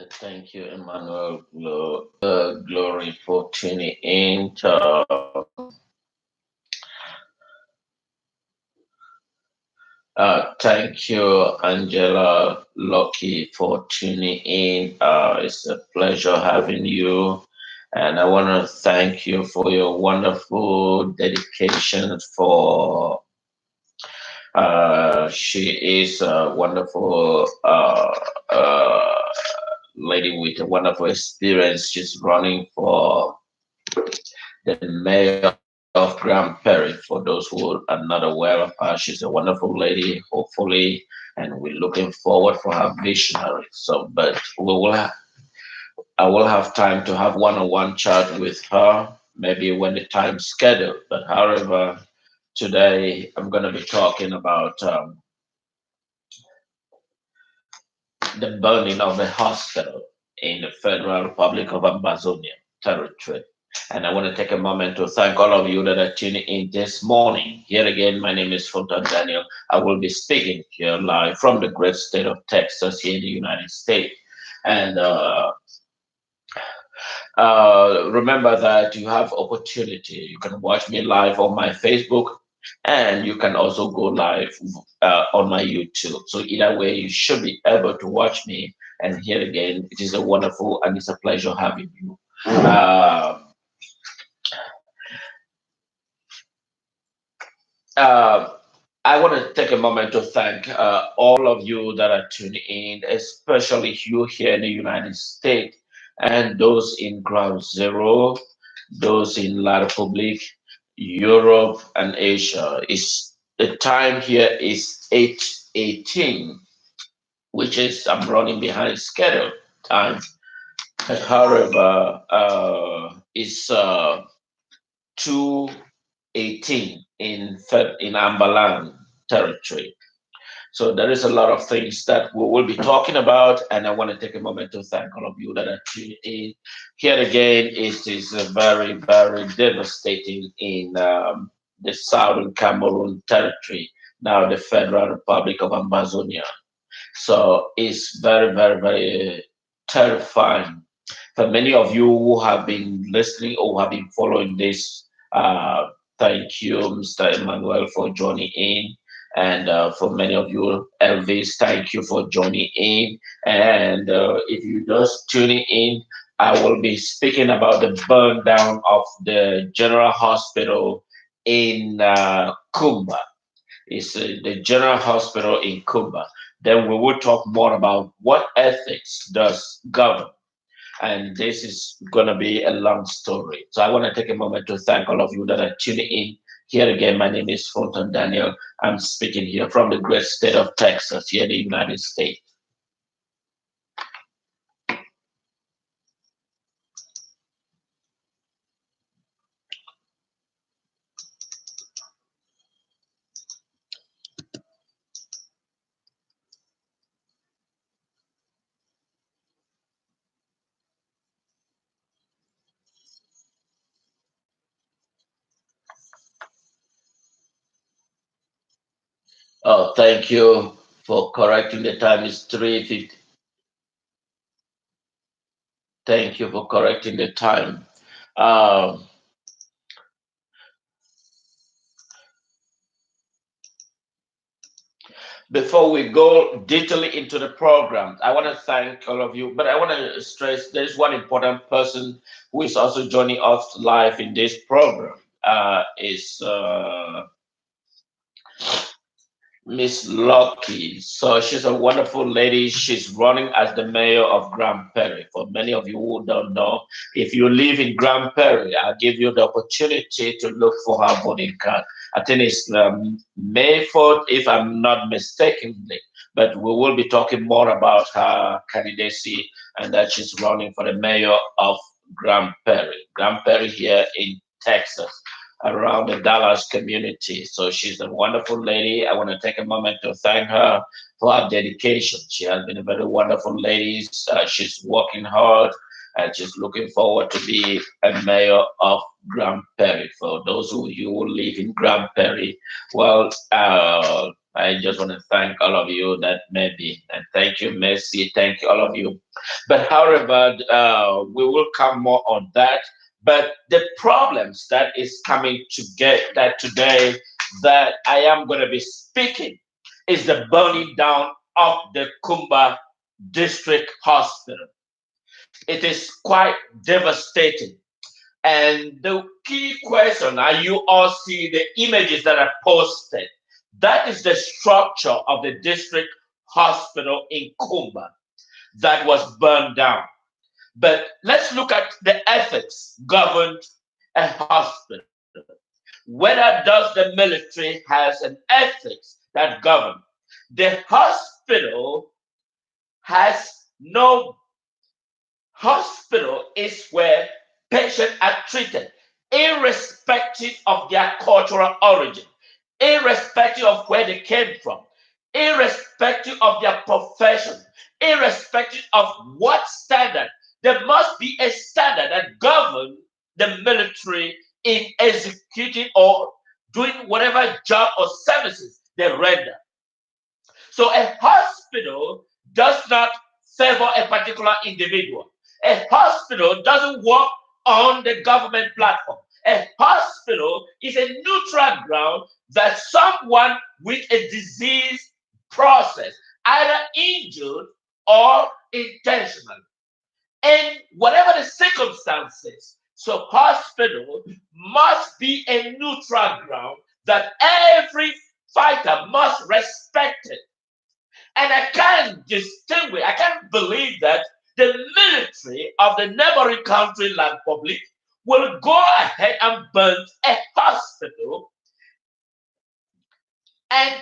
Thank you, Emmanuel. Glory for tuning in. Thank you, Angela Lucky, for tuning in. It's a pleasure having you. And I want to thank you for your wonderful dedication for she is a wonderful uh, lady with a wonderful experience. She's running for the mayor of Grand Prairie. For those who are not aware of her, she's a wonderful lady, hopefully, and we're looking forward for her visionary. So, but I will have time to have one-on-one chat with her, maybe when the time's scheduled. But however, today I'm going to be talking about the burning of a hospital in the Federal Republic of Ambazonian territory. And I want to take a moment to thank all of you that are tuning in this morning. Here again, my name is Fulton Daniel. I will be speaking here live from the great state of Texas here in the United States. And remember that you have opportunity. You can watch me live on my Facebook, and you can also go live on my YouTube. So either way, you should be able to watch me. And here again, it is a wonderful and it's a pleasure having you. Uh, I want to take a moment to thank all of you that are tuning in, especially you here in the United States and those in Ground Zero, those in La Republique, Europe, and Asia. It's, the time here is 8:18, which is I'm running behind schedule time. However, it's 2:18 in Ambalan territory. So there is a lot of things that we will be talking about, and I want to take a moment to thank all of you that are tuning in. Here again, it is very, very devastating in the southern Cameroon territory, now the Federal Republic of Ambazonia. So it's very, very, very terrifying for many of you who have been listening or have been following this. Thank you, Mr. Emmanuel, for joining in. And for many of you, Elvis, thank you for joining in. And if you just tuning in, I will be speaking about the burn down of the General Hospital in Kumba. It's the General Hospital in Kumba. Then we will talk more about what ethics does govern, and this is going to be a long story. So I want to take a moment to thank all of you that are tuning in. Here again, my name is Fulton Daniel. I'm speaking here from the great state of Texas, here in the United States. Oh, thank you for correcting the time. It's 3:50. Thank you for correcting the time. Um, Before we go detailing into the program, I want to thank all of you, but I want to stress there's one important person who is also joining us live in this program. Is Miss Lucky. So she's a wonderful lady. She's running as the mayor of Grand Prairie. For many of you who don't know, if you live in Grand Prairie, I'll give you the opportunity to look for her voting card. I think it's May 4th, if I'm not mistakenly. But we will be talking more about her candidacy and that she's running for the mayor of Grand Prairie. Grand Prairie here in Texas, around the Dallas community. So she's a wonderful lady. I want to take a moment to thank her for her dedication. She has been a very wonderful lady. She's working hard and she's looking forward to be a mayor of Grand Prairie. For those of you who live in Grand Prairie, well, I just want to thank all of you that maybe, and thank you, Mercy, thank you, all of you. But however, we will come more on that. But the problems that is coming to get that today that I am going to be speaking is the burning down of the Kumba District Hospital. It is quite devastating. And the key question, and you all see the images that are posted, that is the structure of the district hospital in Kumba that was burned down. But let's look at the ethics governed a hospital. Whether does the military has an ethics that govern? The hospital has no. Hospital is where patients are treated, irrespective of their cultural origin, irrespective of where they came from, irrespective of their profession, irrespective of what standard. There must be a standard that governs the military in executing or doing whatever job or services they render. So a hospital does not favor a particular individual. A hospital doesn't work on the government platform. A hospital is a neutral ground that someone with a disease process, either injured or intentional, and whatever the circumstances. So hospital must be a neutral ground that every fighter must respect it. And I can't distinguish, I can't believe that the military of the neighboring country, Land Public, will go ahead and burn a hospital. And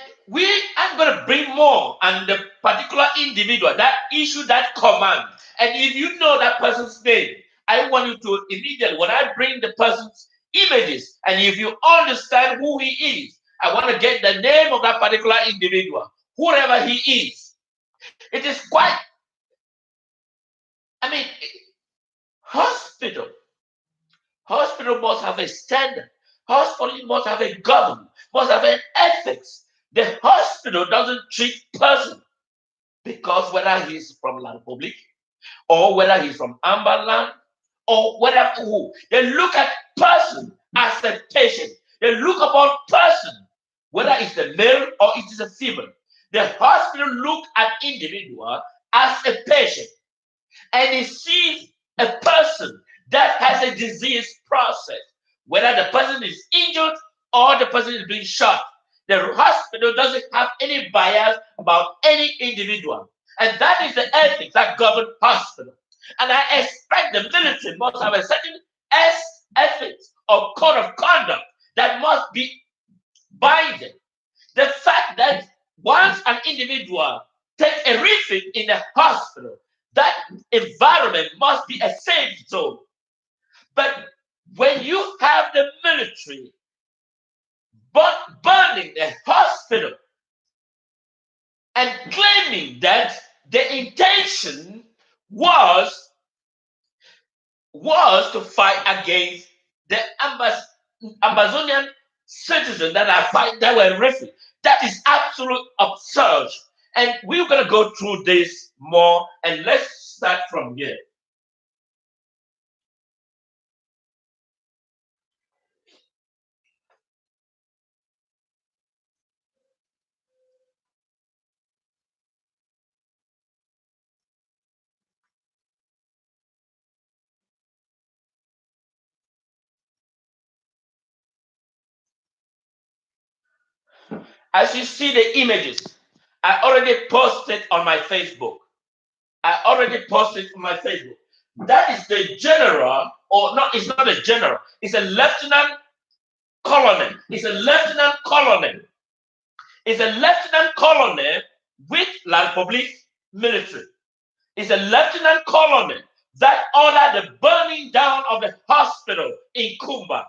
I'm going to bring more on the particular individual that issued that command. And if you know that person's name, I want you to immediately, when I bring the person's images, and if you understand who he is, I want to get the name of that particular individual, whoever he is. It is quite, I mean, hospital. Hospital must have a standard. Hospital must have a government, must have an ethics. The hospital doesn't treat person because whether he's from La Republic or whether he's from Amberland or whatever who, they look at person as a patient. They look upon person, whether it's a male or it is a female. The hospital look at individual as a patient and he sees a person that has a disease process, whether the person is injured or the person is being shot. The hospital doesn't have any bias about any individual. And that is the ethics that govern hospital. And I expect the military must have a certain ethics or code of conduct that must be binding. The fact that once an individual takes a refuge in a hospital, that environment must be a safe zone. But when you have the military burning the hospital and claiming that the intention was to fight against the Ambazonian citizens that are fight that were refugees. That is absolute absurd. And we're gonna go through this more, and let's start from here. As you see the images, I already posted on my Facebook. I already posted on my Facebook. That is the general, or no, it's not a general, it's a lieutenant colonel. It's a lieutenant colonel. It's a lieutenant colonel with La Republic military. It's a lieutenant colonel that ordered the burning down of the hospital in Kumba,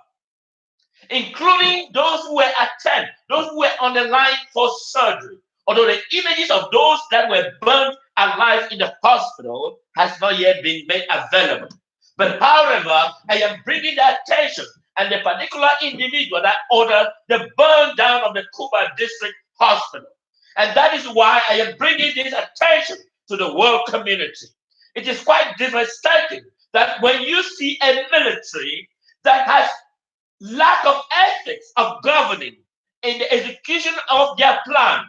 including those who were attended, those who were on the line for surgery. Although the images of those that were burned alive in the hospital has not yet been made available. But however, I am bringing the attention and the particular individual that ordered the burn down of the Kumba district hospital. And that is why I am bringing this attention to the world community. It is quite devastating that when you see a military that has lack of ethics of governing in the execution of their plan,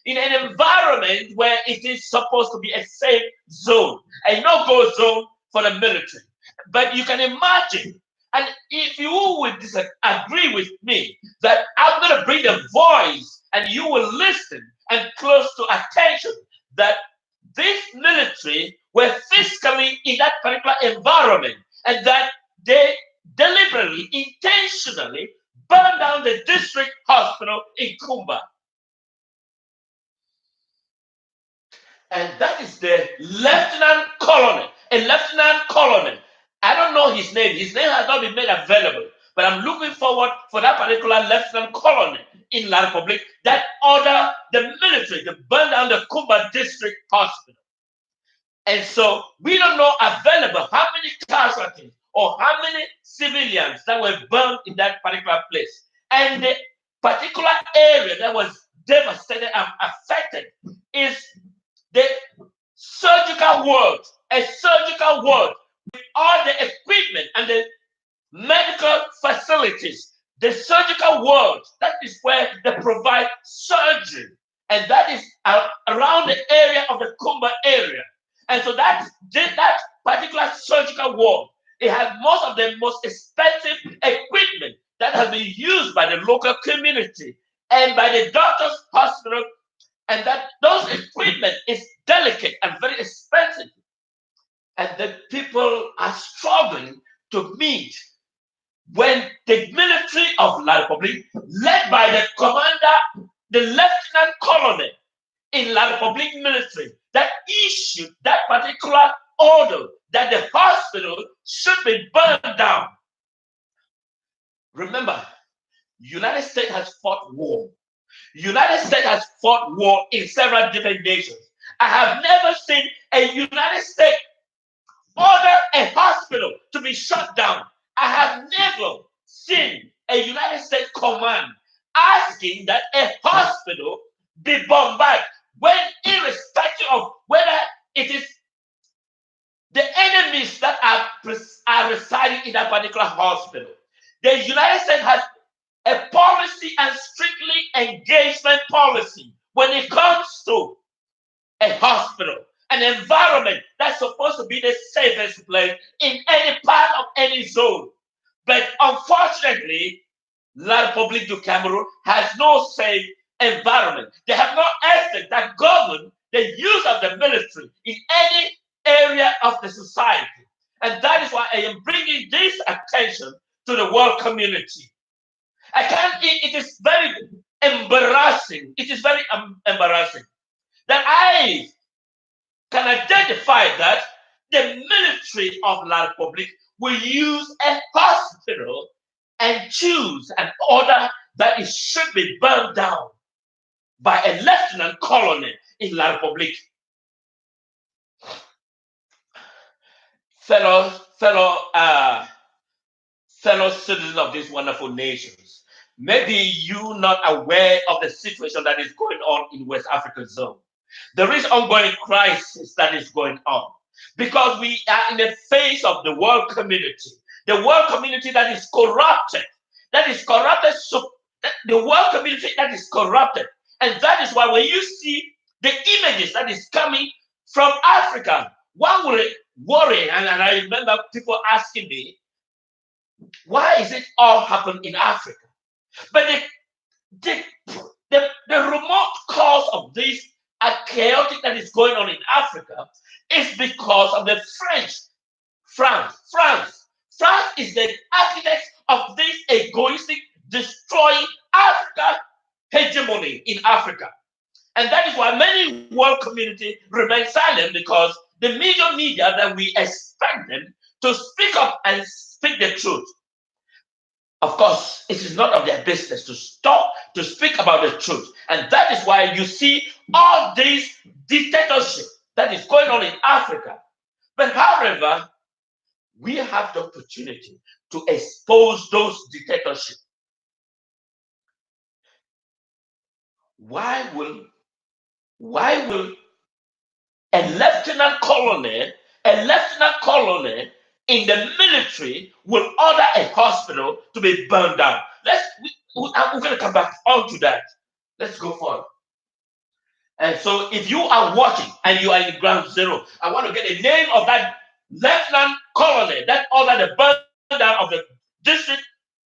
in an environment where it is supposed to be a safe zone, a no-go zone for the military. But you can imagine, and if you would disagree with me, that I'm going to bring the voice and you will listen and close to attention that this military were physically in that particular environment and that they deliberately, intentionally burned down the district hospital in Kumba. And that is the lieutenant colonel, a lieutenant colonel. I don't know his name. His name has not been made available. But I'm looking forward for that particular lieutenant colonel in La Republic that ordered the military to burn down the Kumba district hospital. And so we don't know available how many casualties or how many civilians that were burned in that particular place. And the particular area that was devastated and affected is the surgical ward, a surgical ward with all the equipment and the medical facilities. The surgical ward, that is where they provide surgery. And that is around the area of the Kumba area. And so that particular surgical ward, it has most of the most expensive equipment that has been used by the local community and by the doctor's hospital, and that those equipment is delicate and very expensive. And the people are struggling to meet when the military of La Republic, led by the commander, the lieutenant colonel in La Republic military, that issued that particular order that the hospital should be burned down. Remember, United States has fought war. United States has fought war in several different nations. I have never seen a United States order a hospital to be shut down. I have never seen a United States command asking that a hospital be bombarded when, irrespective of whether it is the enemies that are residing in that particular hospital. The United States has a policy and strictly engagement policy when it comes to a hospital, an environment that's supposed to be the safest place in any part of any zone. But unfortunately, La République du Cameroon has no safe environment. They have no ethics that govern the use of the military in any area of the society. And that is why I am bringing this attention to the world community. It is very embarrassing. It is very embarrassing that I can identify that the military of La Republic will use a hospital and choose an order that it should be burned down by a lieutenant colonel in La Republic. Fellow citizens of these wonderful nations, maybe you're not aware of the situation that is going on in West African zone. There is ongoing crisis that is going on because we are in the face of the world community. The world community that is corrupted, so the world community that is corrupted. And that is why when you see the images that is coming from Africa, one will worry. And I remember people asking me, why is it all happen in Africa? But the remote cause of this chaotic that is going on in Africa is because of the France is the architect of this egoistic, destroying Africa hegemony in Africa. And that is why many world community remain silent, because the major media that we expect them to speak up and speak the truth. Of course, it is not of their business to stop to speak about the truth. And that is why you see all this dictatorship that is going on in Africa. But however, we have the opportunity to expose those dictatorships. Why will why will a lieutenant colonel, in the military will order a hospital to be burned down? We're going to come back onto that. Let's go forward. And so, if you are watching and you are in ground zero, I want to get the name of that lieutenant colonel that ordered the burn down of the district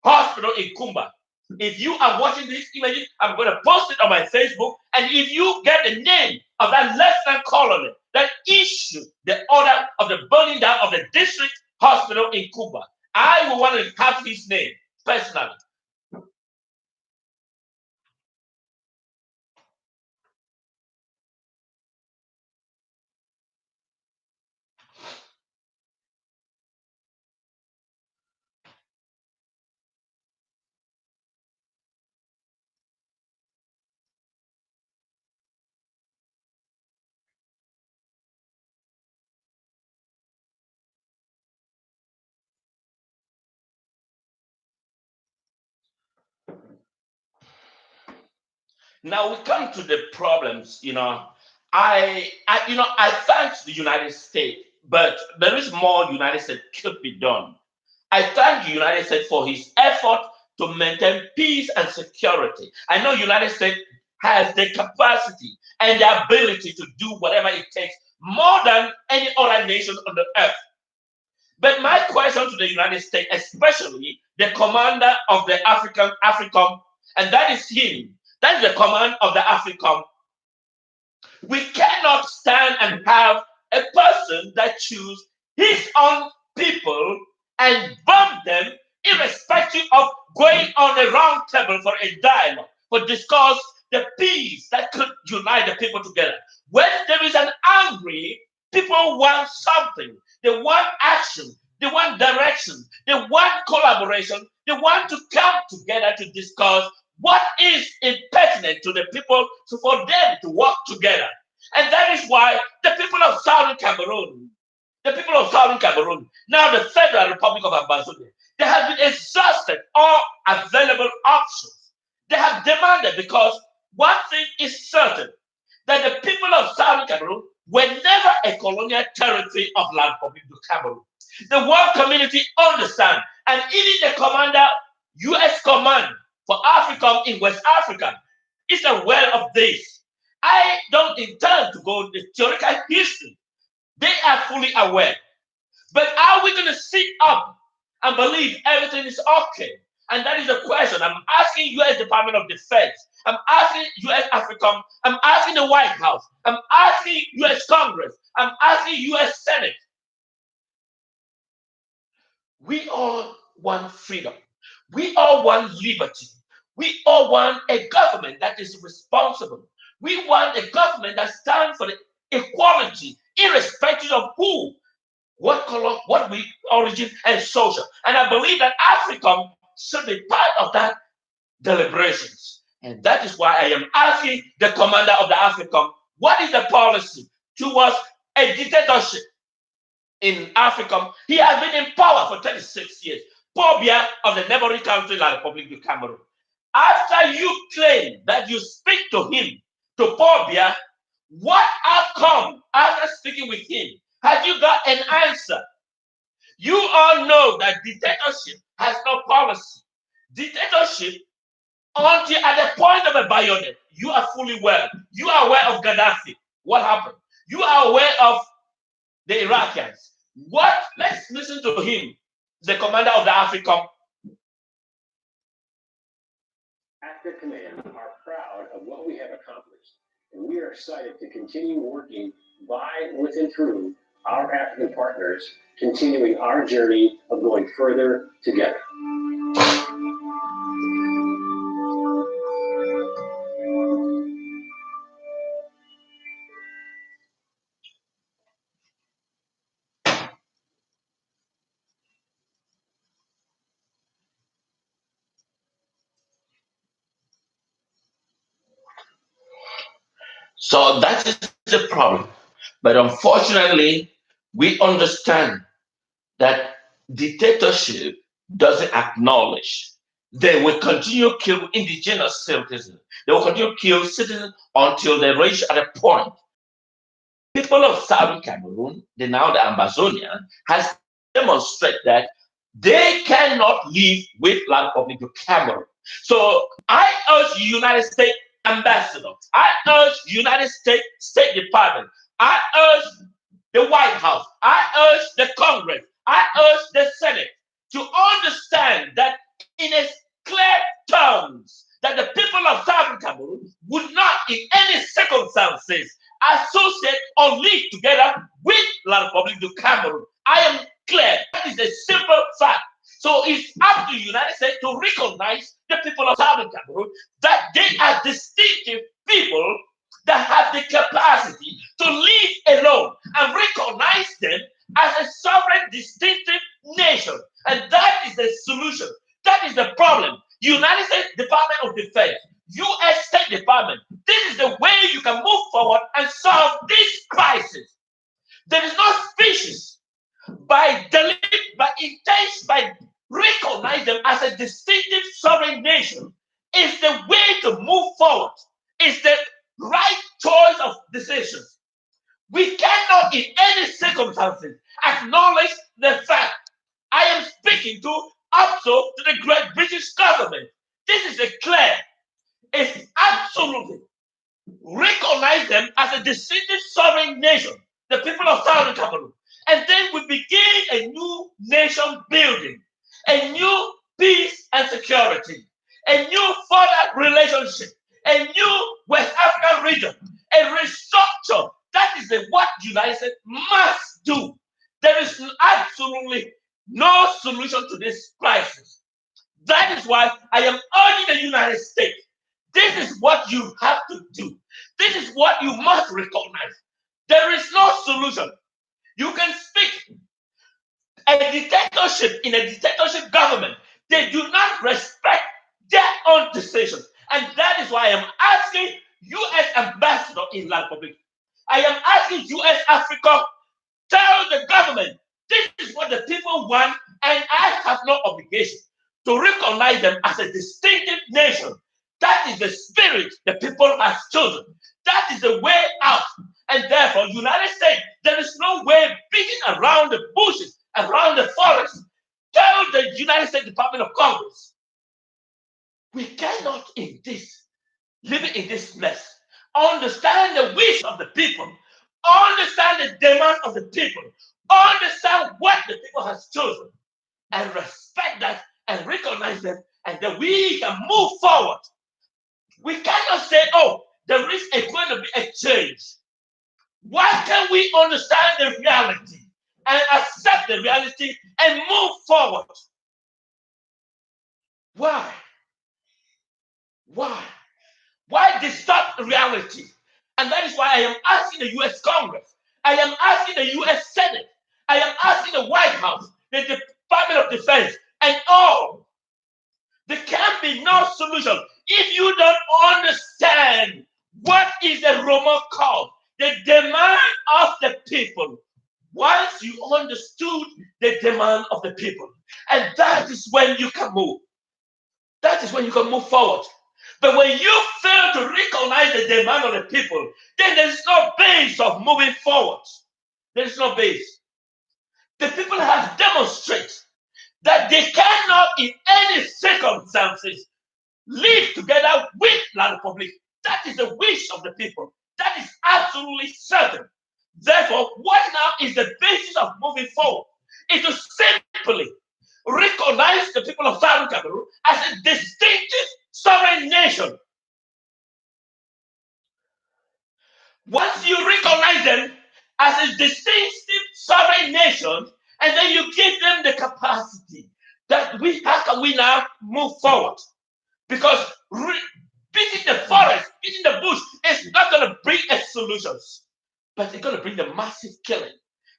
hospital in Kumba. If you are watching these images, I'm going to post it on my Facebook. And if you get the name of that lieutenant colonel that issued the order of the burning down of the district hospital in Kumba, I will want to have his name personally. Now we come to the problems. I thank the United States, but there is more United States could be done. I thank the United States for his effort to maintain peace and security. I know United States has the capacity and the ability to do whatever it takes more than any other nation on the earth. But my question to the United States, especially the commander of the AfriCom, and that is him. That is the command of the AfriCom. We cannot stand and have a person that choose his own people and bomb them, irrespective of going on a round table for a dialogue, for discuss the peace that could unite the people together. When there is an angry, people want something. They want action. They want direction. They want collaboration. They want to come together to discuss what is impertinent to the people for them to work together. And that is why the people of Southern Cameroon, now the Federal Republic of Ambazonian, they have been exhausted all available options. They have demanded, because one thing is certain, that the people of Southern Cameroon were never a colonial territory of La Republic of Cameroon. The world community understand, and even the commander, U.S. command for AfriCom in West Africa, is aware of this. I don't intend to go into theoretical history. They are fully aware. But are we going to sit up and believe everything is okay? And that is the question. I'm asking U.S. Department of Defense. I'm asking U.S. AfriCom. I'm asking the White House. I'm asking U.S. Congress. I'm asking U.S. Senate. We all want freedom. We all want liberty. We all want a government that is responsible. We want a government that stands for the equality, irrespective of who, what color, what we origin, and social. And I believe that AfriCom should be part of that deliberations. And that is why I am asking the commander of the AfriCom, what is the policy towards a dictatorship in AfriCom? He has been in power for 36 years. Paul Biya of the neighboring country, La Republic of Cameroon. After you claim that you speak to him, to Paul Biya, what outcome after speaking with him? Have you got an answer? You all know that dictatorship has no policy. Dictatorship, until at the point of a bayonet, you are fully aware. You are aware of Gaddafi. What happened? You are aware of the Iraqis. What? Let's listen to him, the commander of the AfriCom. Africa Command are proud of what we have accomplished, and we are excited to continue working by, with, and through our African partners, continuing our journey of going further together. So that is the problem. But unfortunately, we understand that dictatorship doesn't acknowledge They will continue to kill indigenous citizens. They will continue to kill citizens until they reach at a point. People of Southern Cameroon, now the Ambazonian, has demonstrated that they cannot live with La Republic of Cameroon. So I urge the United States ambassador, I urge the United States State Department, I urge the White House, I urge the Congress, I urge the Senate to understand that in a clear terms that the people of Southern Cameroon would not in any circumstances associate or live together with La Republic of Cameroon. I am clear. That is a simple fact. So it's up to the United States to recognize the people of Southern Cameroon that they are distinctive people that have the capacity to live alone and recognize them as a sovereign, distinctive nation. And that is the solution. That is the problem. United States Department of Defense, U.S. State Department, this is the way you can move forward and solve this crisis. There is no species by intention, by recognize them as a distinctive sovereign nation is the way to move forward. It's the right choice of decisions. We cannot in any circumstances acknowledge the fact. I am speaking to also to the great British government. This is a clear, it's absolutely recognize them as a distinctive sovereign nation, the people of Southern Cameroon. And then we begin a new nation building, a new peace and security, a new further relationship, a new West African region, a restructure. That is what the United States must do. There is absolutely no solution to this crisis. That is why I am urging the United States. This is what you have to do. This is what you must recognize. There is no solution. You can speak a dictatorship in a dictatorship government. They do not respect their own decisions. And that is why I am asking U.S. ambassador in La Republic. I am asking U.S. Africa, tell the government this is what the people want, and I have no obligation to recognize them as a distinctive nation. That is the spirit the people have chosen. That is the way out. And therefore, United States, there is no way beating around the bushes, around the forest. Tell the United States Department of Congress, we cannot live in this mess. Understand the wish of the people. Understand the demand of the people. Understand what the people has chosen. And respect that and recognize them. And then we can move forward. We cannot say, oh, there is going to be a change. Why can't we understand the reality and accept the reality and move forward? Why? Why? Why distort reality? And that is why I am asking the U.S. Congress, I am asking the U.S. Senate, I am asking the White House, the Department of Defense, and all. There can be no solution if you don't understand what is the Roman cause, the demand of the people. Once you understood the demand of the people, and that is when you can move. That is when you can move forward. But when you fail to recognize the demand of the people, then there is no base of moving forward. There is no base. The people have demonstrated that they cannot, in any circumstances, live together with La Republic. That is the wish of the people. That is absolutely certain. Therefore, what now is the basis of moving forward? It is simply recognize the people of Southern Cameroon as a distinctive sovereign nation. Once you recognize them as a distinctive sovereign nation, and then you give them the capacity that how can we now move forward? Because beating the forest, beating the bush is not going to bring us solutions, but it's going to bring the massive killing.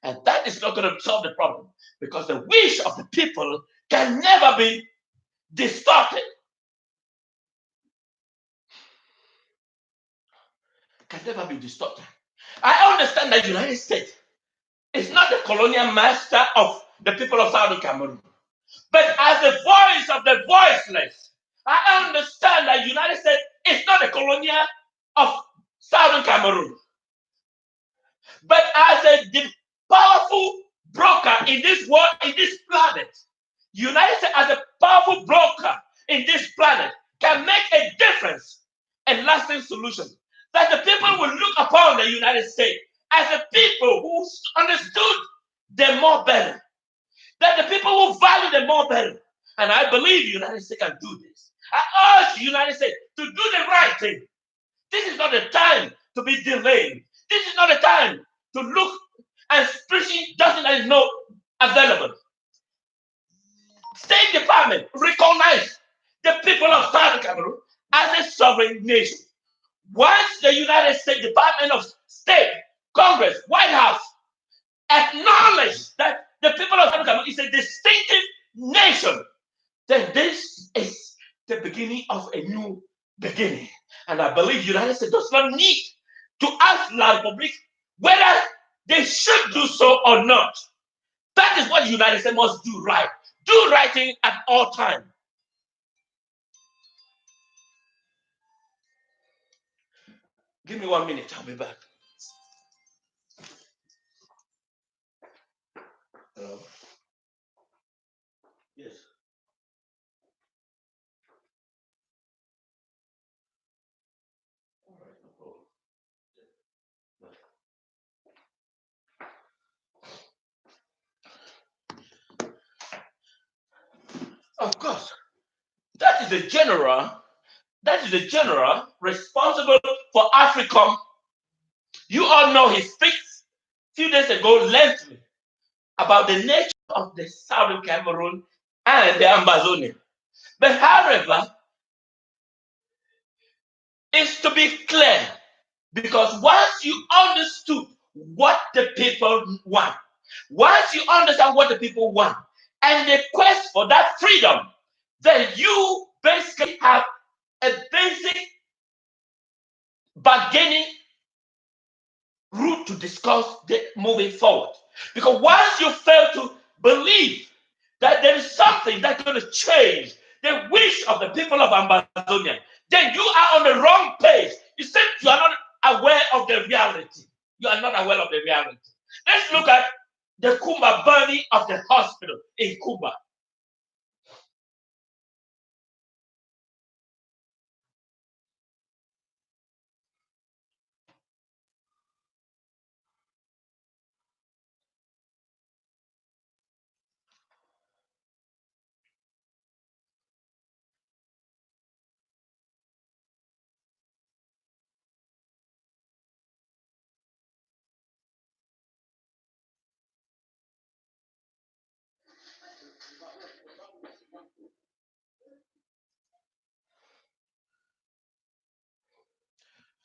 And that is not going to solve the problem, because the wish of the people can never be distorted. Can never be distorted. I understand that the United States is not the colonial master of the people of Southern Cameroon. But as the voice of the voiceless, I understand that the United States is not a colonial of Southern Cameroon. But as the powerful broker in this world, in this planet, United States as a powerful broker in this planet can make a difference and lasting solution. That the people will look upon the United States as a people who understood them more better. That the people who value them more better. And I believe the United States can do this. I urge the United States to do the right thing. This is not the time to be delayed. This is not the time to look and preaching doesn't that is not available. State Department recognize the people of Southern Cameroon as a sovereign nation. Once the United States Department of State, Congress, White House acknowledge that the people of Southern Cameroon is a distinctive nation, then this is the beginning of a new beginning. And I believe the United States does not need to ask La Republic whether they should do so or not. That is what the United States must do right. Do right thing at all times. Give me 1 minute, I'll be back. Yes. Of course, that is the general responsible for AfriCom. You all know he speaks a few days ago lengthily about the nature of the Southern Cameroon and the Ambazonian. But however, it's to be clear, because once you understood what the people want, once you understand what the people want, and the quest for that freedom, then you basically have a basic bargaining route to discuss moving forward. Because once you fail to believe that there is something that's going to change the wish of the people of Ambazonia, then you are on the wrong page. You said you are not aware of the reality. You are not aware of the reality. Let's look at the Kumba burning of the hospital in Kumba.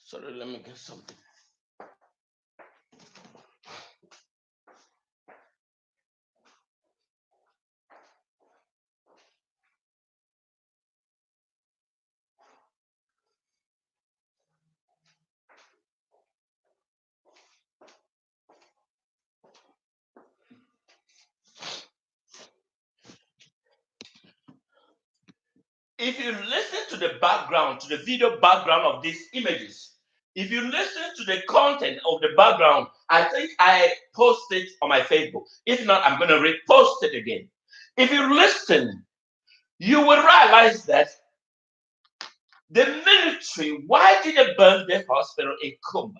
Sorry, let me get something. If you listen to the background, to the video background of these images, if you listen to the content of the background, I think I posted on my Facebook. If not, I'm going to repost it again. If you listen, you will realize that the military, why did they burn the hospital in Kumba?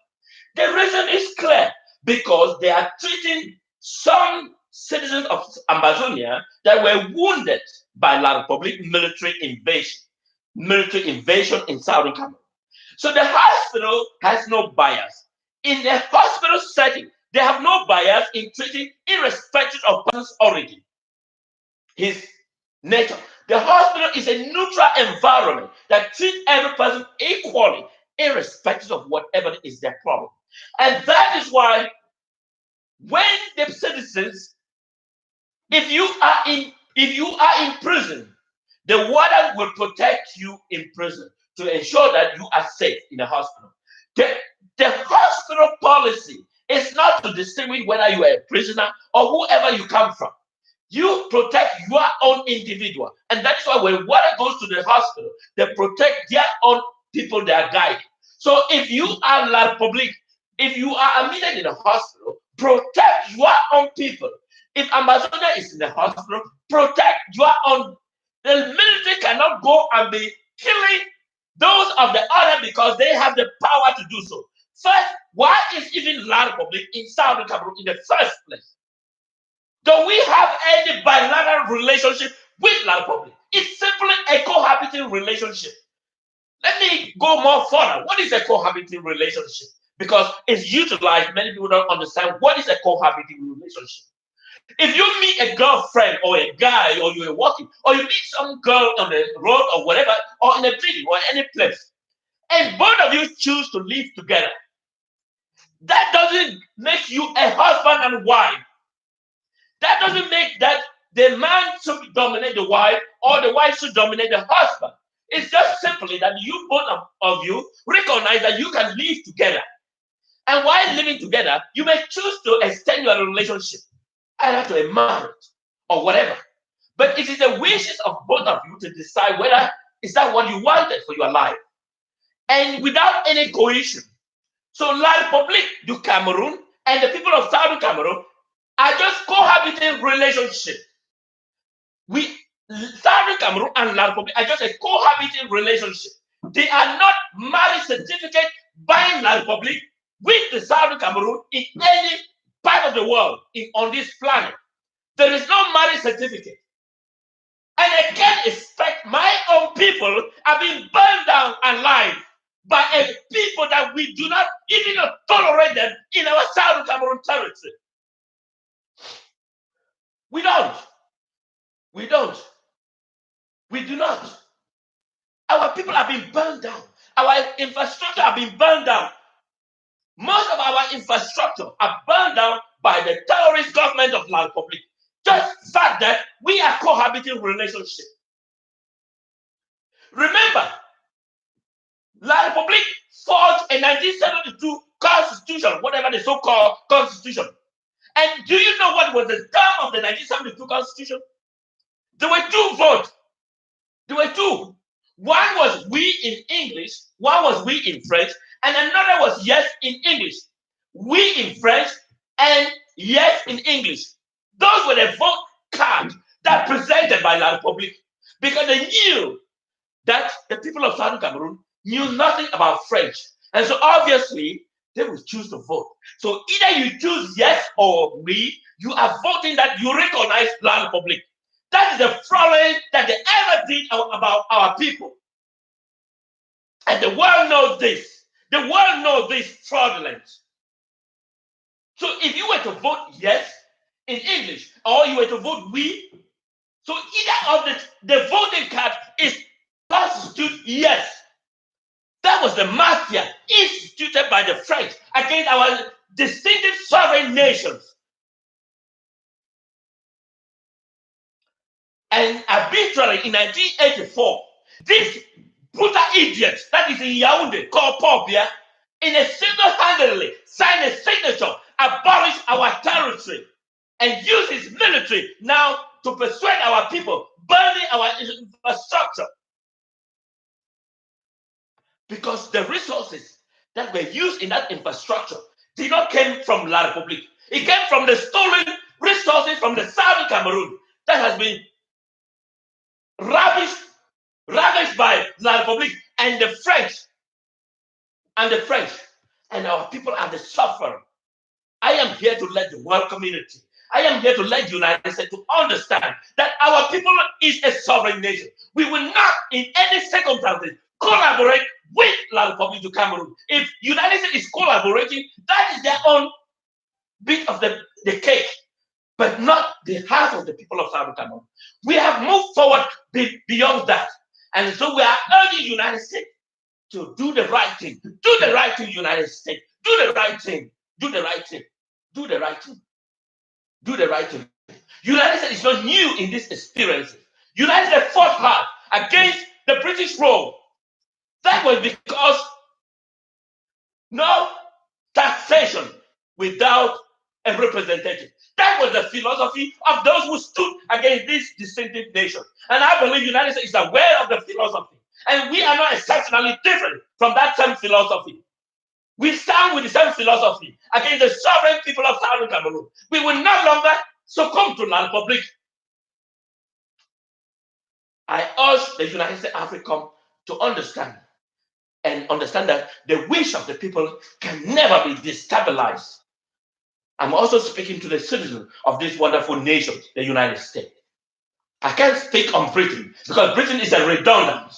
The reason is clear, because they are treating some citizens of Ambazonia that were wounded by La Republic military invasion in Southern Cameroon. So the hospital has no bias. In the hospital setting, they have no bias in treating irrespective of person's origin, his nature. The hospital is a neutral environment that treats every person equally, irrespective of whatever is their problem. And that is why when the citizens, if you are in prison, the warden will protect you in prison to ensure that you are safe in the hospital. The hospital policy is not to distinguish whether you are a prisoner or whoever you come from. You protect your own individual. And that is why when water goes to the hospital, they protect their own people they are guiding. So if you are La Republic, if you are admitted in the hospital, protect your own people. If Ambazonia is in the hospital, protect your own. The military cannot go and be killing those of the other because they have the power to do so. First, why is even La Republic in Southern Cameroon in the first place? Do we have any bilateral relationship with La Republic? It's simply a cohabiting relationship. Let me go more further. What is a cohabiting relationship? Because it's utilized, many people don't understand what is a cohabiting relationship. If you meet a girlfriend or a guy, or you're walking, or you meet some girl on the road or whatever, or in a building or any place, and both of you choose to live together, that doesn't make you a husband and wife. That doesn't make that the man should dominate the wife or the wife should dominate the husband. It's just simply that you both of you recognize that you can live together. And while living together, you may choose to extend your relationship either to a marriage or whatever. But it is the wishes of both of you to decide whether is that what you wanted for your life. And without any coercion. So La Republique du Cameroon and the people of Southern Cameroon are just cohabiting relationship. Southern Cameroon and La Republique are just a cohabiting relationship. They are not marriage certificate buying La Republique with the Southern Cameroon in any part of the world on this planet. There is no marriage certificate. And I can't expect my own people are being burned down alive by a people that we do not even tolerate them in our Southern Cameroon territory. We don't. We don't. We do not. Our people are being burned down. Our infrastructure are being burned down. Most of our infrastructure are burned down by the terrorist government of La Republique. Just the fact that we are cohabiting relationship. Remember, La Republique forged a 1972 constitution, whatever the so-called constitution. And do you know what was the term of the 1972 constitution? There were two votes. There were two. One was we in English, one was we in French, and another was yes in English. We in French and yes in English. Those were the vote cards that presented by La Republique because they knew that the people of Southern Cameroon knew nothing about French. And so obviously they would choose to vote. So either you choose yes or we, you are voting that you recognize La Republique. That is the fraud that they ever did about our people. And the world knows this. The world knows this fraudulent. So if you were to vote yes in English, or you were to vote we, so either of the voting card is constitute yes. That was the mafia instituted by the French against our distinctive sovereign nations. And arbitrarily in 1984, this brutal idiot that is in Yaoundé called Paul Biya, in a single-handedly signed a signature, abolish our territory and use his military now to persuade our people, burning our infrastructure. Because the resources that were used in that infrastructure did not come from La Republique. It came from the stolen resources from the Southern Cameroon that has been ravaged by La Republique and the French. And our people are the sufferer. I am here to let the world community, I am here to let the United States to understand that our people is a sovereign nation. We will not, in any circumstances, collaborate with La Republique du Cameroon. If United States is collaborating, that is their own bit of the cake, but not the heart of the people of Southern Cameroon. We have moved forward beyond that. And so we are urging the United States to do the right thing. Do the right thing, United States. Do the right thing. Do the right thing. Do the right thing. Do the right thing. United States is not new in these experiences. United States fought hard against the British rule. That was because no taxation without a representative. That was the philosophy of those who stood against this distinctive nation. And I believe the United States is aware of the philosophy. And we are not exceptionally different from that same philosophy. We stand with the same philosophy against the sovereign people of Southern Cameroon. We will no longer succumb to La Republic. I urge the United States AfriCom to understand that the wish of the people can never be destabilized. I'm also speaking to the citizens of this wonderful nation, the United States. I can't speak on Britain because Britain is a redundant.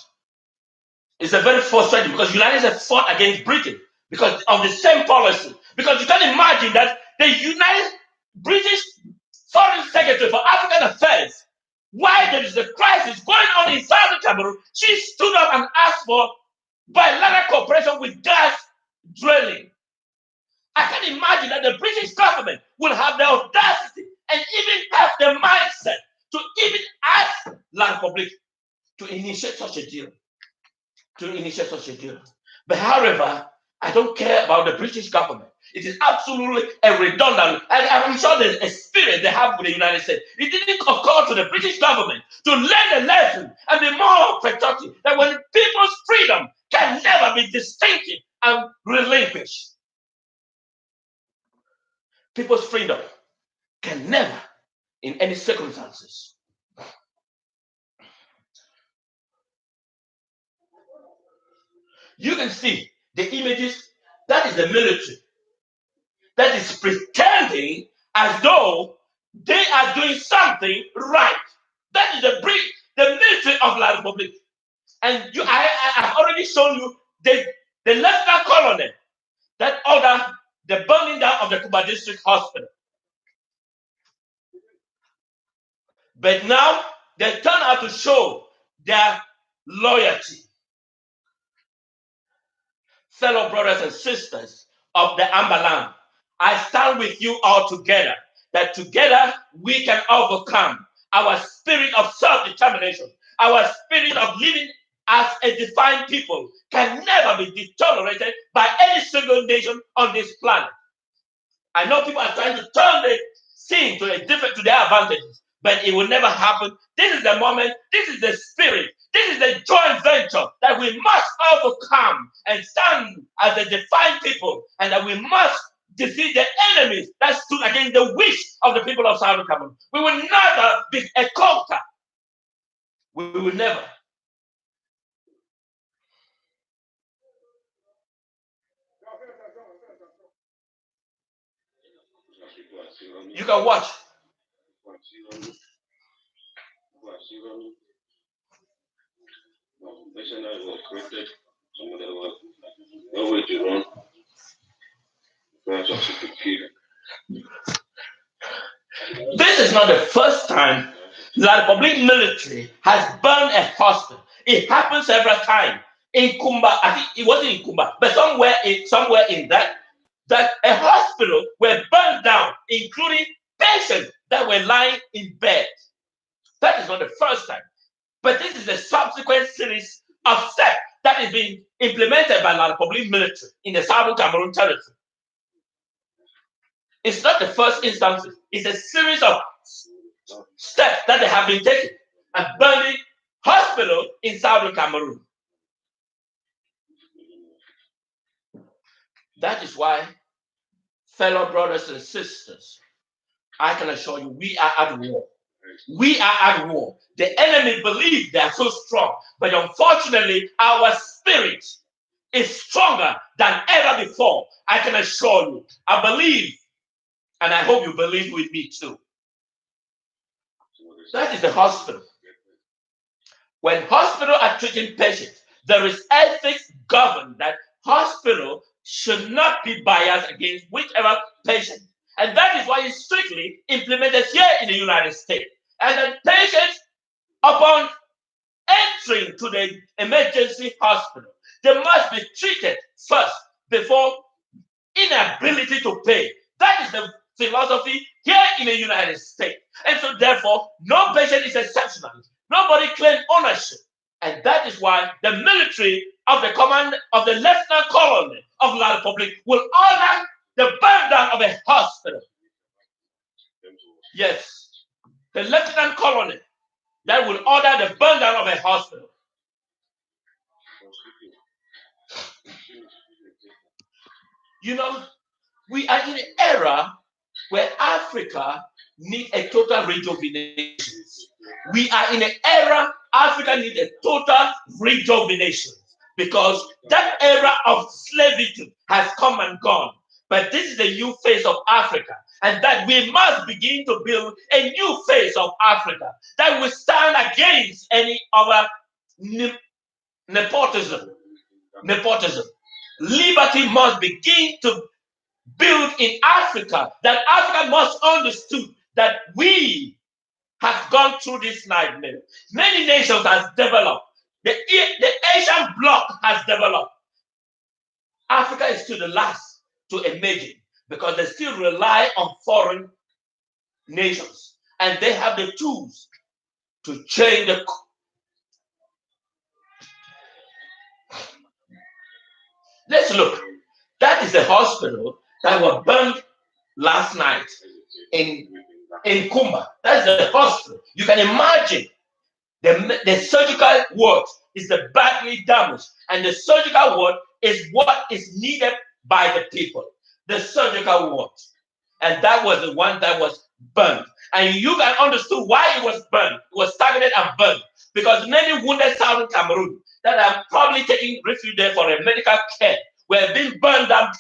It's a very frustrating because the United States fought against Britain because of the same policy. Because you can imagine that the British Foreign Secretary for African Affairs, while there is a crisis going on in Southern Cameroon, she stood up and asked for bilateral cooperation with gas drilling. I can imagine that the British government will have the audacity and even have the mindset to even ask La Republic to initiate such a deal. But however, I don't care about the British government. It is absolutely a redundant, and I'm sure there's a spirit they have with the United States. It didn't occur to the British government to learn a lesson and be more patriotic that when people's freedom can never be distinctive and relinquished. People's freedom can never, in any circumstances. You can see the images. That is the military that is pretending as though they are doing something right. That is the military of La Republic. And I have already shown you the lieutenant colonel that ordered the burning down of the Kumba district hospital. But now they turn out to show their loyalty. Fellow brothers and sisters of the Ambaland, I stand with you all together, that together we can overcome our spirit of self-determination, our spirit of living as a defined people can never be tolerated by any single nation on this planet. I know people are trying to turn the scene to their advantages, but it will never happen. This is the moment, this is the spirit, this is the joint venture that we must overcome and stand as a defined people, and that we must defeat the enemies that stood against the wish of the people of Southern Cameroon. We will never be a conqueror. We will never. You can watch. Missionaries were created, some of them were no way to run. This is not the first time the Republic military has burned a hospital. It happened several times. In Kumba, I think it wasn't in Kumba, but somewhere in that a hospital were burned down, including patients that were lying in bed. That is not the first time. But this is a subsequent series of steps that is being implemented by La Republic military in the Southern Cameroon territory. It's not the first instance. It's a series of steps that they have been taking and burning hospital in Southern Cameroon. That is why, fellow brothers and sisters, I can assure you, we are at war. We are at war. The enemy believes they are so strong, but unfortunately, our spirit is stronger than ever before. I can assure you. I believe, and I hope you believe with me too. That is the hospital. When hospitals are treating patients, there is ethics governed that hospital should not be biased against whichever patient. And that is why it's strictly implemented here in the United States. And the patients, upon entering to the emergency hospital, they must be treated first before inability to pay. That is the philosophy here in the United States. And so therefore, no patient is exceptional. Nobody claims ownership. And that is why the military of the command of the Lieutenant Colonel of La Republic will order the burn down of a hospital. Yes, the lieutenant colonel that will order the burn down of a hospital. You know, we are in an era where Africa needs a total rejuvenation. We are in an era Africa needs a total rejuvenation because that era of slavery has come and gone. But this is the new face of Africa, and that we must begin to build a new face of Africa that will stand against any other nepotism. Nepotism. Liberty must begin to build in Africa, that Africa must understand that we have gone through this nightmare. Many nations have developed. The Asian bloc has developed. Africa is to the last to emerging because they still rely on foreign nations and they have the tools to change the. Let's look. That is the hospital that was burned last night in Kumba. That's the hospital. You can imagine the surgical ward is the badly damaged, and the surgical ward is what is needed by the people. The surgical ward, and that was the one that was burned. And you can understand why it was burned. It was targeted and burned because many wounded south in Cameroon that are probably taking refuge there for a medical care were being burned down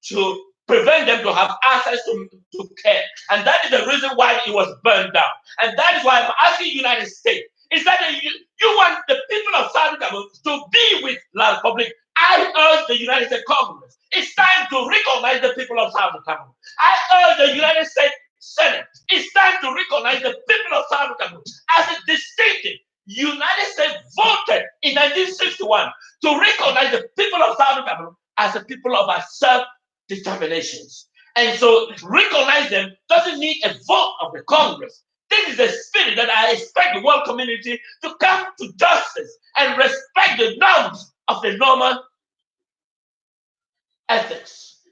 to prevent them to have access to care. And that is the reason why it was burned down. And that is why I'm asking the United States, is that you want the people of Southern Cameroon to be with La Republic. I urge the United States Congress, it's time to recognize the people of Southern Cameroon. I urge the United States Senate, it's time to recognize the people of Southern Cameroon as a distinctive. United States voted in 1961 to recognize the people of Southern Cameroon as the people of our self-determinations. And so recognize them doesn't need a vote of the Congress. This is the spirit that I expect the world community to come to justice and respect the norms of the normal ethics.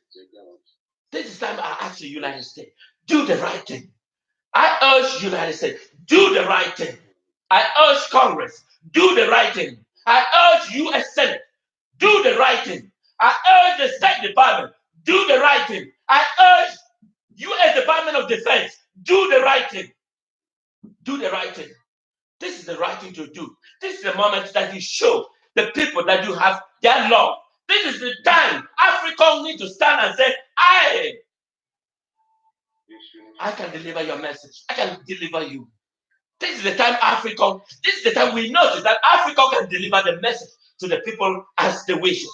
This is time I ask the United States, do the right thing. I urge United States, do the right thing. I urge Congress, do the right thing. I urge U.S. Senate, do the right thing. I urge the State Department, do the right thing. I urge U.S. Department of Defense, do the right thing. Do the right thing. This is the right thing to do. This is the moment that you show the people that you have their love. This is the time AfriCom need to stand and say, I can deliver your message. I can deliver you. This is the time AfriCom, this is the time we notice that AfriCom can deliver the message to the people as they wishes.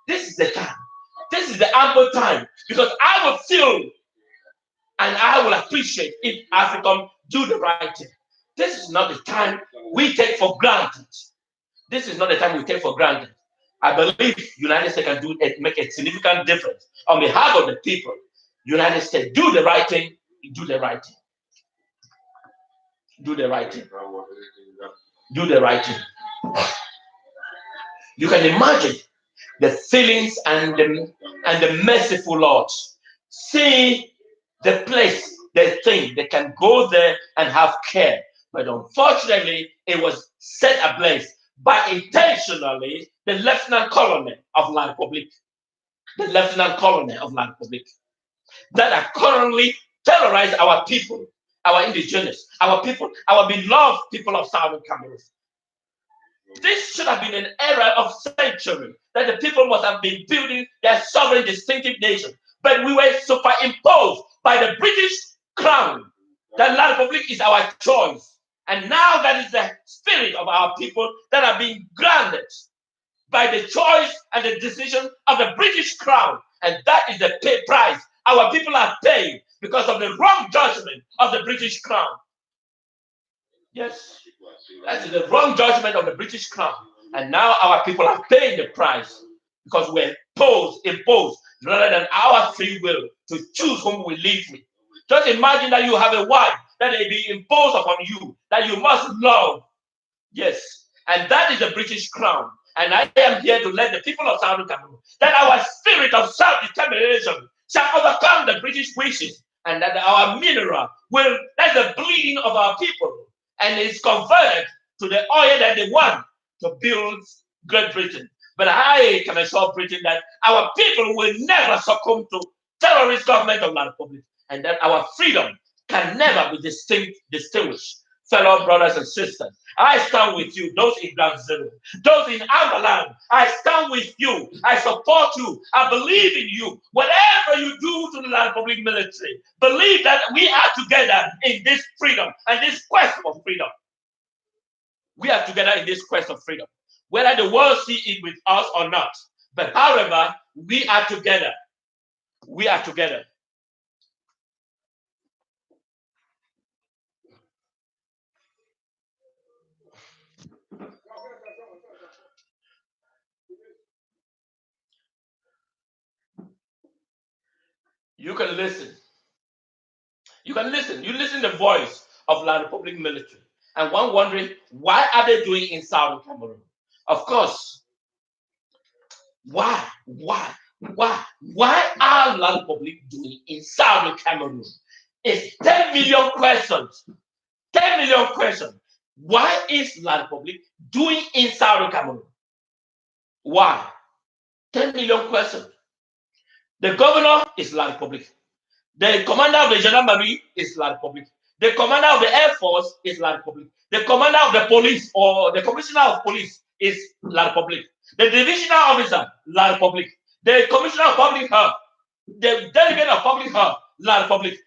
This is the time. This is the ample time because I will feel and I will appreciate if AfriCom do the right thing. This is not the time we take for granted. This is not the time we take for granted. I believe United States can do it, make a significant difference on behalf of the people. United States, do the right thing, do the right thing. Do the right thing. Do the right thing. You can imagine the feelings and the merciful Lord. See the place, the thing, they can go there and have care. But unfortunately, it was set ablaze by intentionally the Lieutenant Colonel of La Republic. The Lieutenant Colonel of La Republic that are currently terrorize our people, our indigenous, our people, our beloved people of Southern Cameroon. This should have been an era of century that the people must have been building their sovereign distinctive nation. But we were superimposed by the British crown. That La Republic is our choice. And now that is the spirit of our people that are being granted by the choice and the decision of the British crown. And that is the price our people are paying because of the wrong judgment of the British crown. Yes, that's the wrong judgment of the British crown. And now our people are paying the price because we're imposed rather than our free will to choose whom we live with. Just imagine that you have a wife that may be imposed upon you, that you must love. Yes, and that is the British crown. And I am here to let the people of Southern Cameroon that our spirit of self-determination shall overcome the British wishes and that our mineral will, that's the bleeding of our people, and it's converted to the oil that they want to build Great Britain. But I can assure Britain that our people will never succumb to terrorist government of the Republic, and that our freedom can never be distinguished. Fellow brothers and sisters, I stand with you, those in Ground Zero, those in Amberland. I stand with you. I support you. I believe in you. Whatever you do to the Land Public military, believe that we are together in this freedom and this quest for freedom. We are together in this quest of freedom, whether the world see it with us or not. But however, we are together. We are together. You can listen. You can listen. You listen to the voice of La Republic military. And one wondering, why are they doing in Southern Cameroon? Of course, why are La Republic doing in Southern Cameroon? It's 10 million questions. 10 million questions. Why is La Republic doing in Southern Cameroon? Why? 10 million questions. The governor is La Republic. The commander of the Gendarmerie is La Republic. The commander of the Air Force is La Republic. The commander of the police or the commissioner of police is La Republic. The divisional officer, La Republic. The commissioner of public health, the delegate of public health, La Republic.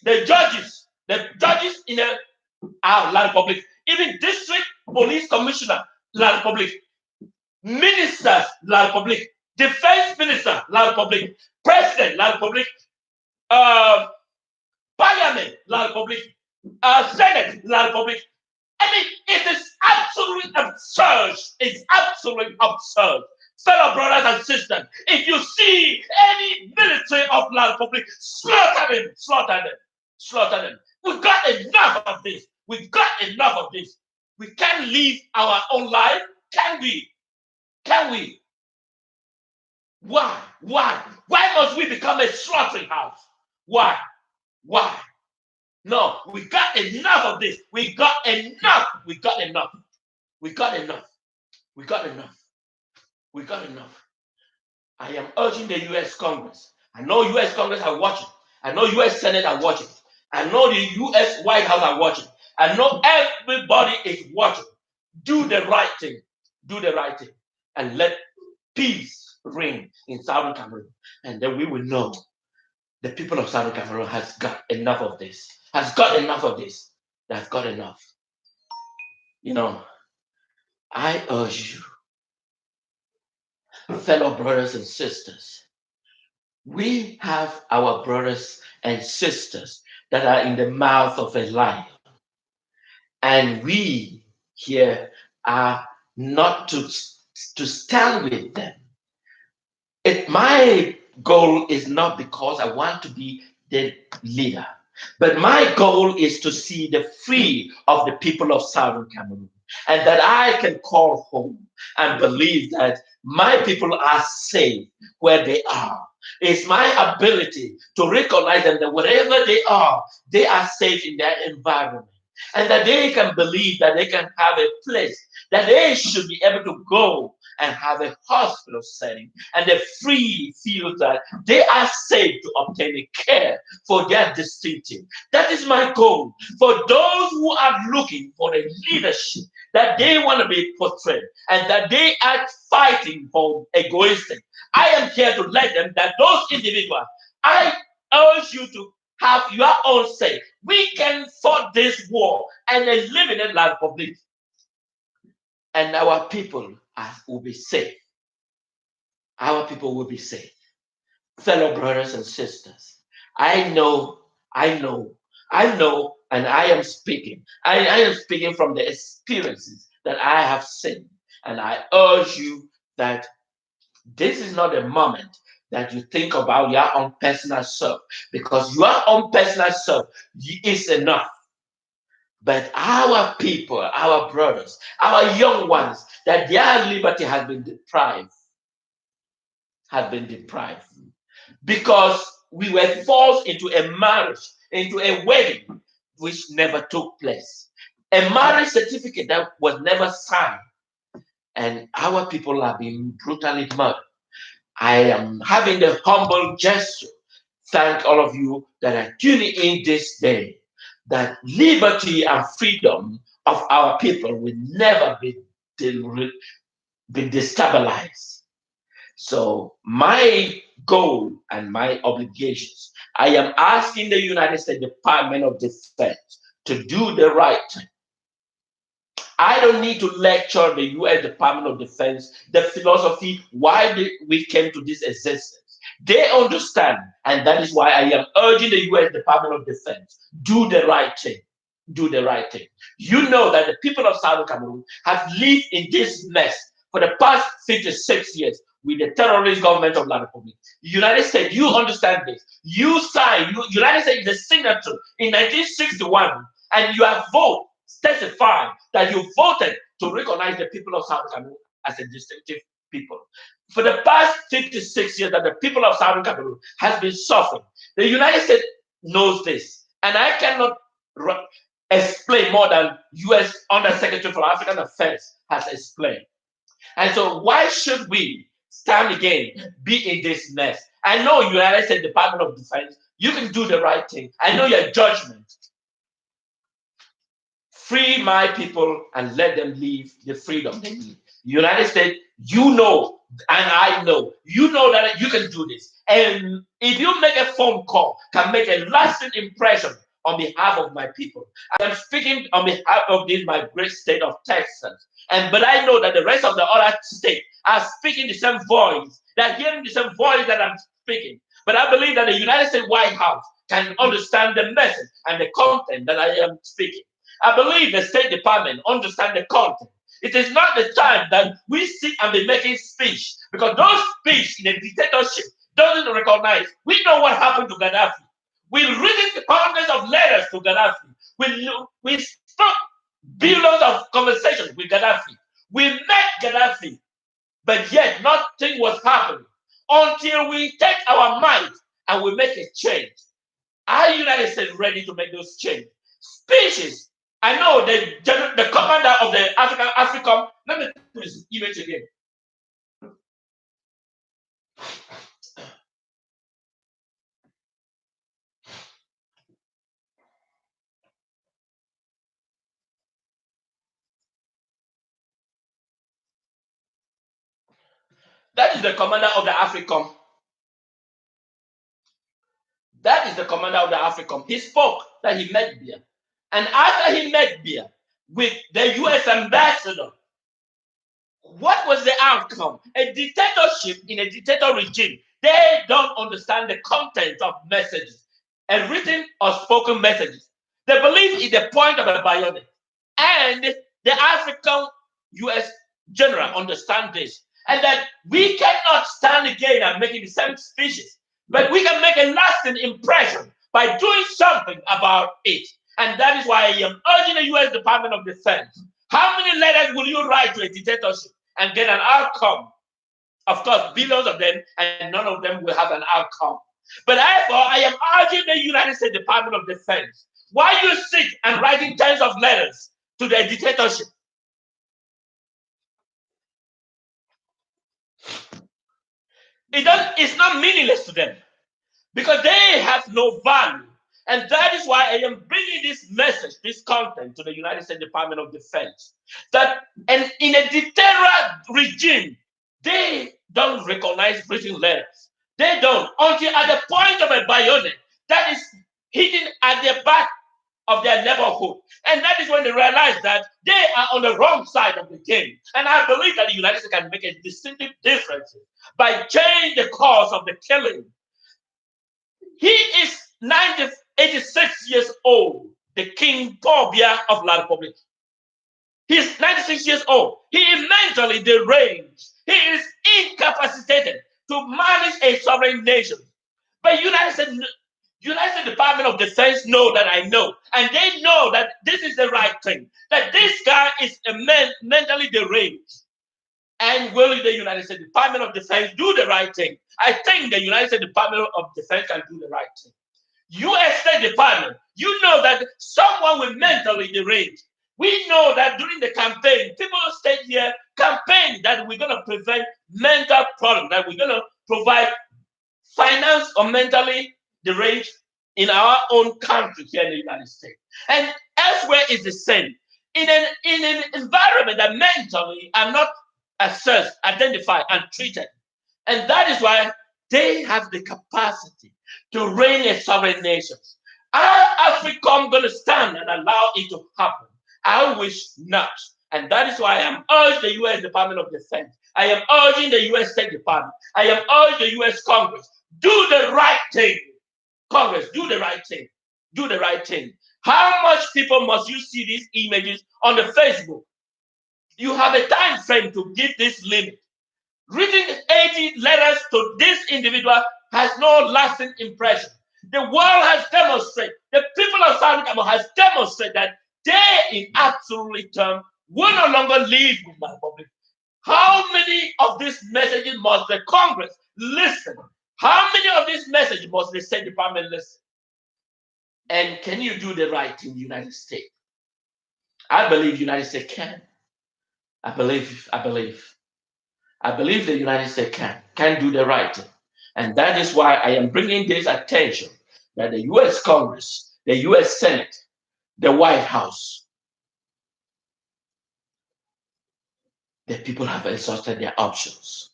The judges in the La Republic. Even district police commissioner, La Republic. Ministers, La Republic. Defense minister, La Republic. President, La Republic. Parliament, La Republic, Senate, La Republic. I mean, it is absolutely absurd. It's absolutely absurd. Fellow brothers and sisters, if you see any military of La Republic, slaughter them, slaughter them, slaughter them. We've got enough of this. We've got enough of this. We can't live our own life, can we? Can we? Why? Why? Why must we become a slaughtering house? Why? Why? No, we got enough of this. We got enough. We got enough. We got enough. We got enough. We got enough. I am urging the U.S. Congress. I know U.S. Congress are watching. I know U.S. Senate are watching. I know the U.S. White House are watching. I know everybody is watching. Do the right thing. Do the right thing. And let peace reign in Southern Cameroon. And then we will know the people of Southern Cameroon has got enough of this. Has got enough of this. That's got enough. You know, I urge you, fellow brothers and sisters, we have our brothers and sisters that are in the mouth of a lion. And we here are not to stand with them. My goal is not because I want to be the leader. But my goal is to see the free of the people of Southern Cameroon, and that I can call home and believe that my people are safe where they are. It's my ability to recognize them that wherever they are safe in their environment, and that they can believe that they can have a place that they should be able to go and have a hospital setting, and the free feel that they are safe to obtain a care for their distinctive. That is my goal. For those who are looking for a leadership that they want to be portrayed and that they are fighting for egoistic, I am here to let them that those individuals, I urge you to have your own say. We can fight this war and eliminate La Republic, and our people will be safe. Our people will be safe. Fellow brothers and sisters, I know, and I am speaking. I am speaking from the experiences that I have seen. And I urge you that this is not a moment that you think about your own personal self, because your own personal self is enough. But our people, our brothers, our young ones, that their liberty has been deprived, because we were forced into a marriage, into a wedding, which never took place. A marriage certificate that was never signed, and our people are being brutally murdered. I am having the humble gesture. Thank all of you that are tuning in this day, that liberty and freedom of our people will never be destabilized. So my goal and my obligations, I am asking the United States Department of Defense to do the right thing. I don't need to lecture the U.S. Department of Defense the philosophy why we came to this existence. They understand, and that is why I am urging the U.S. Department of Defense, do the right thing. Do the right thing. You know that the people of Southern Cameroon have lived in this mess for the past 56 years with the terrorist government of La Republic. The United States, you understand this. You signed, United States is a signature in 1961, and you have voted, specifying that you voted to recognize the people of Southern Cameroon as a distinctive people. For the past 56 years that the people of Southern Cameroon has been suffering, the United States knows this, and I cannot explain more than U.S. Undersecretary for African Affairs has explained. And so why should we stand again, be in this mess? I know United States Department of Defense, you can do the right thing. I know your judgment. Free my people and let them live the freedom they need. United States, you know, and I know, you know that you can do this. And if you make a phone call, can make a lasting impression on behalf of my people. I am speaking on behalf of this, my great state of Texas. But I know that the rest of the other states are speaking the same voice. They're hearing the same voice that I'm speaking. But I believe that the United States White House can understand the message and the content that I am speaking. I believe the State Department understand the content. It is not the time that we sit and be making speech, because those speech in a dictatorship doesn't recognize. We know what happened to Gaddafi. We written hundreds of letters to Gaddafi. We spoke billions of conversations with Gaddafi. We met Gaddafi, but yet nothing was happening until we take our mind and we make a change. Are United States ready to make those changes? Speeches. I know the commander of the AfriCom. Let me put this image again. That is the commander of the AfriCom. That is the commander of the AfriCom. He spoke that he met Bia. And after he met Bia with the US ambassador, what was the outcome? A dictatorship in a dictator regime. They don't understand the content of messages, and written or spoken messages. They believe in the point of a bayonet. And the African US general understand this. And that we cannot stand again and making the same speeches, but we can make a lasting impression by doing something about it. And that is why I am urging the US Department of Defense. How many letters will you write to a dictatorship and get an outcome? Of course, billions of them, and none of them will have an outcome. But therefore, I am urging the United States Department of Defense. Why you sit and writing tens of letters to the dictatorship? It's not meaningless to them, because they have no value. And that is why I am bringing this message, this content to the United States Department of Defense. That and in a dictatorial regime, they don't recognize written letters. They don't, until at the point of a bayonet that is hidden at the back of their neighborhood. And that is when they realize that they are on the wrong side of the game. And I believe that the United States can make a distinctive difference by changing the course of the killing. He is 86 years old, the King Paul Biya of La Republic. He's 96 years old. He is mentally deranged. He is incapacitated to manage a sovereign nation. But United States Department of Defense know that I know. And they know that this is the right thing. That this guy is a man mentally deranged. And will the United States Department of Defense do the right thing? I think the United States Department of Defense can do the right thing. U.S. State Department, you know that someone with mentally deranged. We know that during the campaign, people stayed here campaign that we're going to prevent mental problems, that we're going to provide finance or mentally deranged in our own country here in the United States. And elsewhere is the same. In an environment that mentally are not assessed, identified, and treated. And that is why they have the capacity to reign as sovereign nations. Are AfriCom going to stand and allow it to happen? I wish not. And that is why I am urging the U.S. Department of Defense. I am urging the U.S. State Department. I am urging the U.S. Congress. Do the right thing. Congress, do the right thing. Do the right thing. How much people must you see these images on the Facebook? You have a time frame to give this limit. Reading 80 letters to this individual has no lasting impression. The world has demonstrated, the people of South Africa has demonstrated that they, in absolute terms, will no longer live with my public. How many of these messages must the Congress listen? How many of these messages must the State Department listen? And can you do the right in the United States? I believe the United States can. I believe the United States can do the right thing. And that is why I am bringing this attention that the U.S. Congress, the U.S. Senate, the White House, the people have exhausted their options.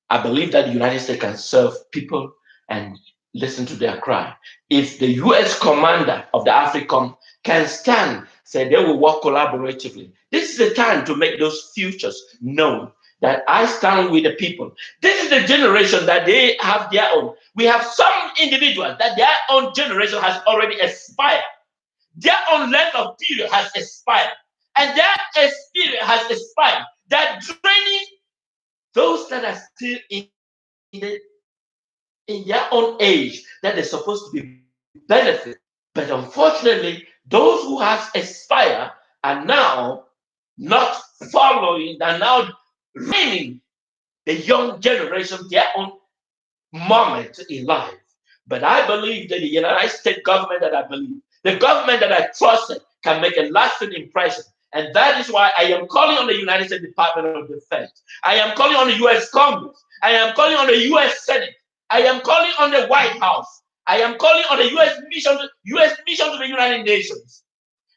I believe that the United States can serve people and listen to their cry. If the U.S. commander of the AfriCom can stand, say they will work collaboratively, this is the time to make those futures known that I stand with the people. This is the generation that they have their own. We have some individuals that their own generation has already expired. Their own length of period has expired. And their experience has expired. They're draining those that are still in their own age that they're supposed to be benefit. But unfortunately, those who has expired are now not following, are now draining the young generation their own moment in life. But I believe that the United States government that I believe, the government that I trusted can make a lasting impression. And that is why I am calling on the United States Department of Defense. I am calling on the U.S. Congress. I am calling on the U.S. Senate. I am calling on the White House. I am calling on the U.S. mission to the United Nations.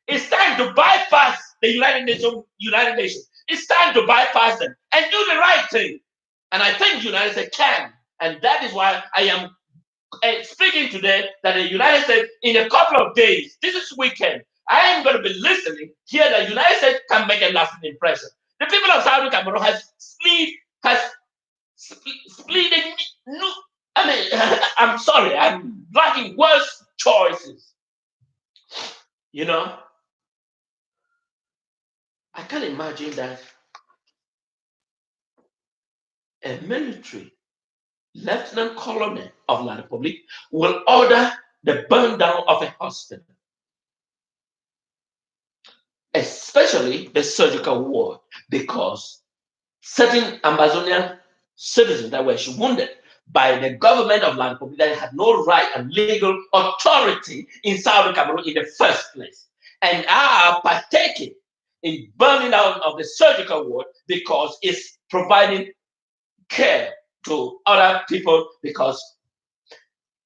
It's time to bypass the United Nations. It's time to bypass them and do the right thing. And I think the United States can. And that is why I am speaking today that the United States, in a couple of days, this is weekend, I am going to be listening here that the United States can make a lasting impression. The people of Southern Cameroon has split I mean, I'm sorry, I'm lacking worse choices. You know, I can imagine that a military lieutenant colonel of La Republic will order the burn down of a hospital, especially the surgical ward, because certain Ambazonian citizens that were wounded by the government of La Republic that had no right and legal authority in Southern Cameroon in the first place, and are partaking in burning down of the surgical ward because it's providing care to other people, because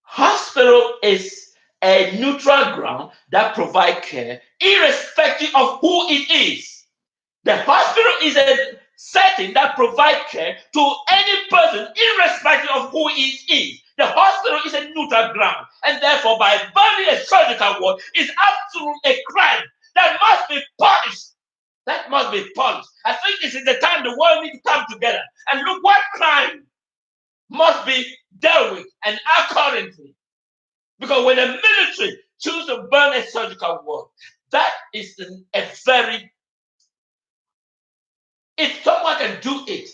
hospital is a neutral ground that provide care irrespective of who it is. The hospital is a setting that provide care to any person irrespective of who it is. The hospital is a neutral ground, and therefore by burning a surgical ward is absolutely a crime that must be punished. That must be punished. I think this is the time the world needs to come together and look what crime must be dealt with and accordingly. Because when the military choose to burn a surgical ward, that is a very, if someone can do it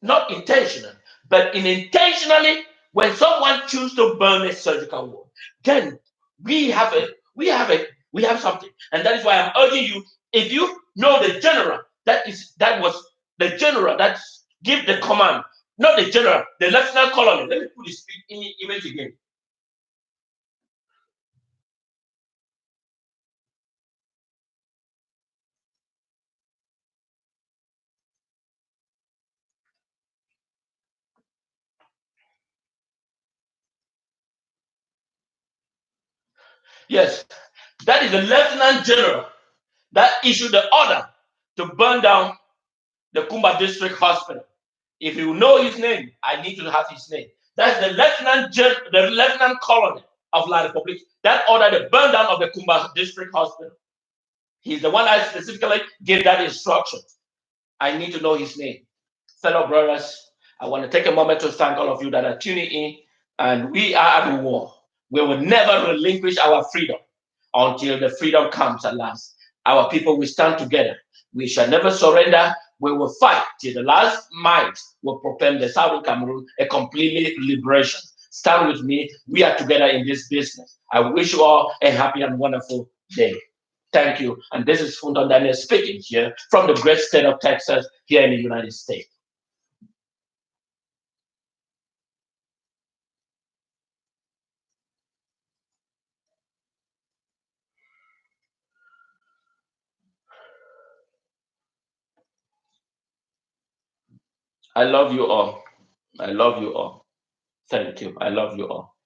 not intentional, but intentionally, when someone chooses to burn a surgical ward, then we have something. And that is why I'm urging you, if you know the general that was the general that give the command, not the general, the lieutenant colonel. Let me put this image again. Yes, that is the lieutenant general that issued the order to burn down the Kumba district hospital. If you know his name, I need to have his name. That's the lieutenant colonel of La Republic that ordered the burn down of the Kumba district hospital. He's the one that specifically gave that instruction. I need to know his name. Fellow brothers, I want to take a moment to thank all of you that are tuning in. And we are at war. We will never relinquish our freedom until the freedom comes at last. Our people will stand together. We shall never surrender. We will fight till the last might will proclaim the Southern Cameroon a completely liberation. Stand with me. We are together in this business. I wish you all a happy and wonderful day. Thank you. And this is Funton Daniel speaking here from the great state of Texas here in the United States. I love you all. I love you all. Thank you. I love you all.